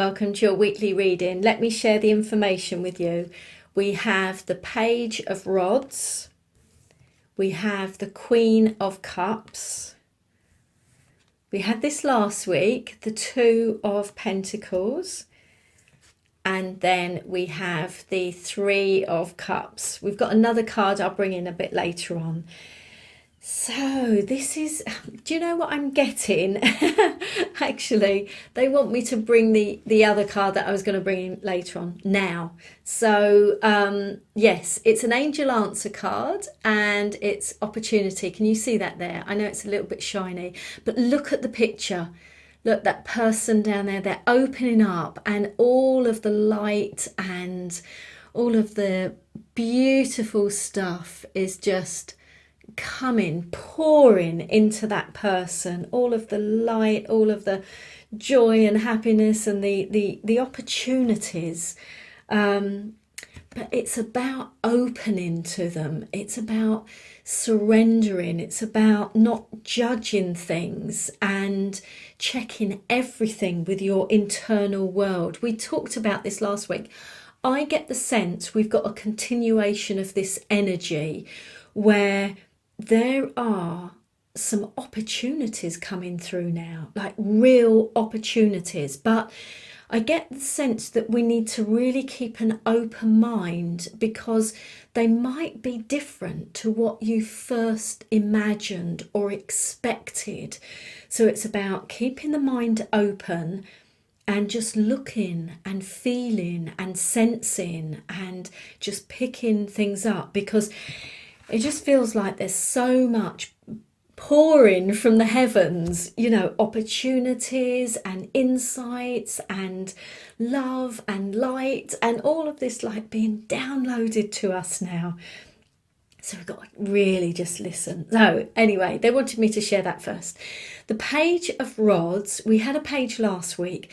Welcome to your weekly reading. Let me share the information with you. We have the Page of Rods. We have the Queen of Cups. We had this last week, the Two of Pentacles. And then we have the Three of Cups. We've got another card I'll bring in a bit later on. So this is, do you know what I'm getting? Actually, they want me to bring the other card that I was going to bring in later on now. So yes, it's an angel answer card and it's opportunity. Can you see that there? I know it's a little bit shiny, but look at the picture. Look, that person down there, they're opening up and all of the light and all of the beautiful stuff is just pouring into that person. All of the light, all of the joy and happiness and the opportunities. But it's about opening to them. It's about surrendering. It's about not judging things and checking everything with your internal world. We talked about this last week. I get the sense we've got a continuation of this energy where there are some opportunities coming through now, like real opportunities. But I get the sense that we need to really keep an open mind because they might be different to what you first imagined or expected. So it's about keeping the mind open and just looking and feeling and sensing and just picking things up, because it just feels like there's so much pouring from the heavens, you know, opportunities and insights and love and light and all of this like being downloaded to us now. So we've got to really just listen. So anyway, they wanted me to share that first. The Page of Rods, we had a page last week.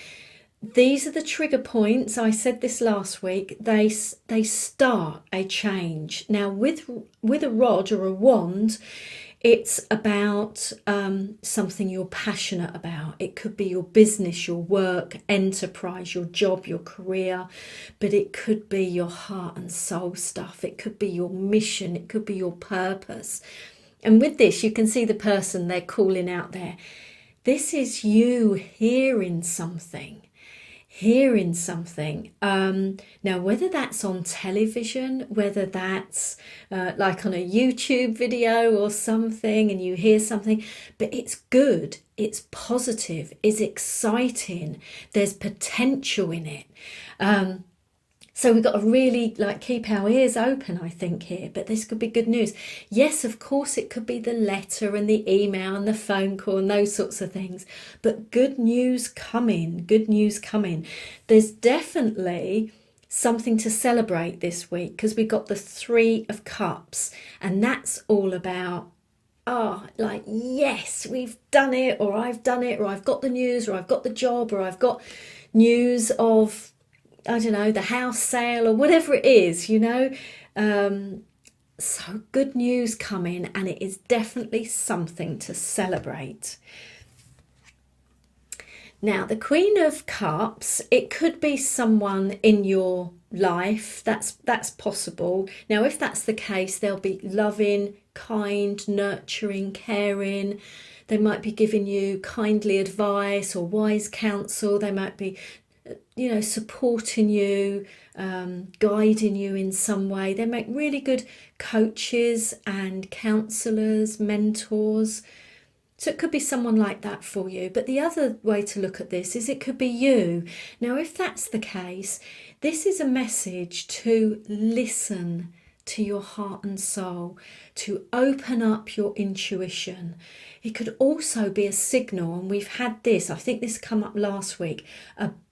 These are the trigger points. I said this last week. They start a change. Now with a rod or a wand, it's about something you're passionate about. It could be your business, your work, enterprise, your job, your career, but it could be your heart and soul stuff. It could be your mission. It could be your purpose. And with this, you can see the person they're calling out there. This is you hearing something. Now whether that's on television, whether that's like on a YouTube video or something, and you hear something, but it's good, it's positive, it's exciting, there's potential in it. So we've got to really like keep our ears open, I think, here. But this could be good news. Yes, of course, it could be the letter and the email and the phone call and those sorts of things. But good news coming, good news coming. There's definitely something to celebrate this week because we got the Three of Cups. And that's all about, like, yes, we've done it, or I've done it, or I've got the news, or I've got the job, or I've got news of, I don't know, the house sale or whatever it is, you know. So good news coming, and it is definitely something to celebrate. Now, the Queen of Cups, it could be someone in your life. That's possible. Now, if that's the case, they'll be loving, kind, nurturing, caring. They might be giving you kindly advice or wise counsel. They might be, you know, supporting you, guiding you in some way. They make really good coaches and counsellors, mentors. So it could be someone like that for you. But the other way to look at this is it could be you. Now, if that's the case, this is a message to listen to your heart and soul, to open up your intuition. It could also be a signal, and we've had this, I think this come up last week,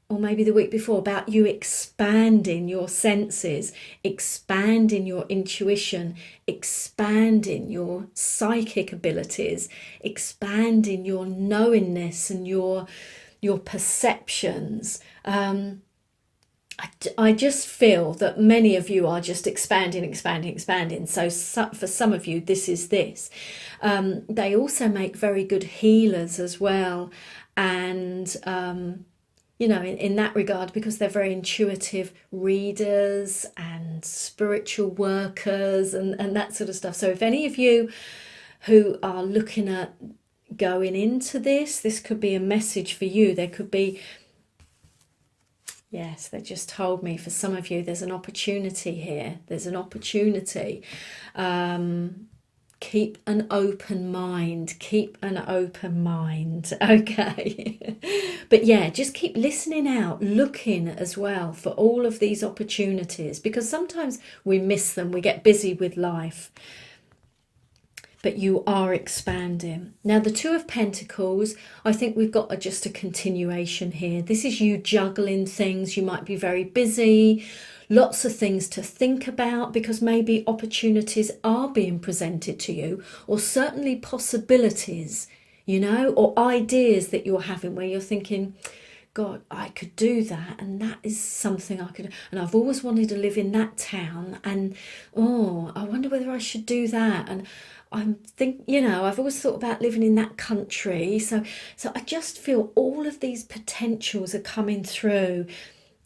or maybe the week before, about you expanding your senses, expanding your intuition, expanding your psychic abilities, expanding your knowingness and your perceptions. I just feel that many of you are just expanding. So for some of you, this is this. They also make very good healers as well. And you know, in that regard, because they're very intuitive readers and spiritual workers and that sort of stuff. So if any of you who are looking at going into this could be a message for you. There could be, yes, they just told me for some of you there's an opportunity here. There's an opportunity. Keep an open mind. Keep an open mind. Okay. But yeah, just keep listening out, looking as well for all of these opportunities, because sometimes we miss them. We get busy with life. But you are expanding. Now, the Two of Pentacles, I think we've got just a continuation here. This is you juggling things. You might be very busy, lots of things to think about, because maybe opportunities are being presented to you, or certainly possibilities, you know, or ideas that you're having where you're thinking, God, I could do that, and that is something I could, and I've always wanted to live in that town, and oh, I wonder whether I should do that, and you know, I've always thought about living in that country. So I just feel all of these potentials are coming through.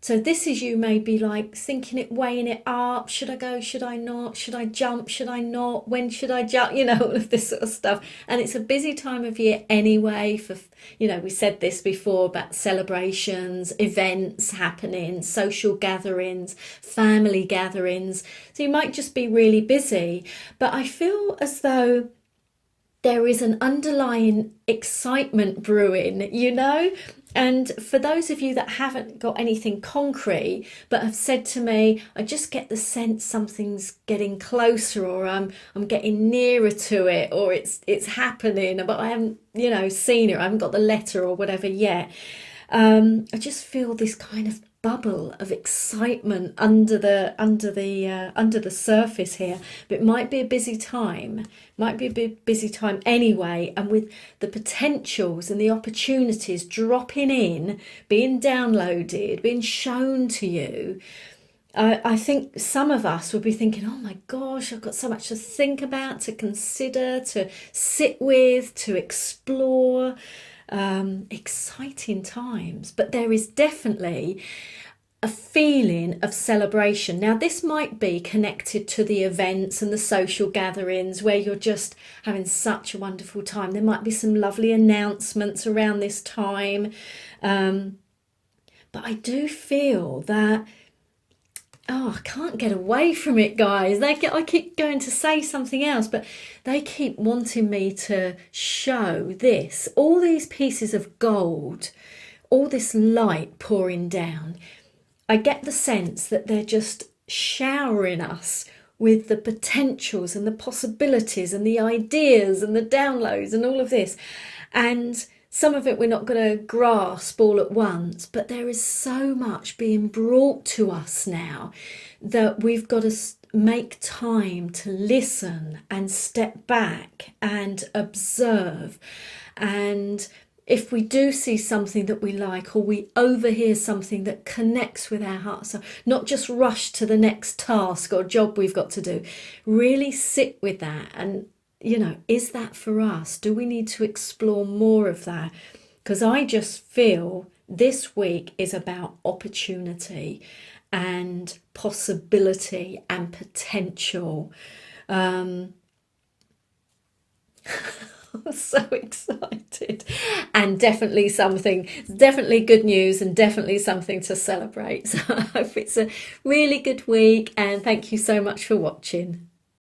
So this is you maybe like thinking it, weighing it up. Should I go? Should I not? Should I jump? Should I not? When should I jump? You know, all of this sort of stuff. And it's a busy time of year anyway for, you know, we said this before about celebrations, events happening, social gatherings, family gatherings. So you might just be really busy. But I feel as though there is an underlying excitement brewing, you know? And for those of you that haven't got anything concrete, but have said to me, I just get the sense something's getting closer, or I'm getting nearer to it, or it's happening, but I haven't, you know, seen it, I haven't got the letter or whatever yet. I just feel this kind of bubble of excitement under the surface here. But it might be a busy time, anyway, and with the potentials and the opportunities dropping in, being downloaded, being shown to you, I think some of us would be thinking, oh my gosh, I've got so much to think about, to consider, to sit with, to explore. Exciting times. But there is definitely a feeling of celebration. Now, this might be connected to the events and the social gatherings where you're just having such a wonderful time. There might be some lovely announcements around this time. But I do feel that, oh, I can't get away from it, guys. I keep going to say something else, but they keep wanting me to show this. All these pieces of gold, all this light pouring down. I get the sense that they're just showering us with the potentials and the possibilities and the ideas and the downloads and all of this. And some of it we're not going to grasp all at once, but there is so much being brought to us now that we've got to make time to listen and step back and observe. And if we do see something that we like, or we overhear something that connects with our heart, so not just rush to the next task or job we've got to do, really sit with that and, you know, is that for us? Do we need to explore more of that? Because I just feel this week is about opportunity and possibility and potential. I'm so excited, and definitely good news, and definitely something to celebrate. So I hope it's a really good week, and thank you so much for watching.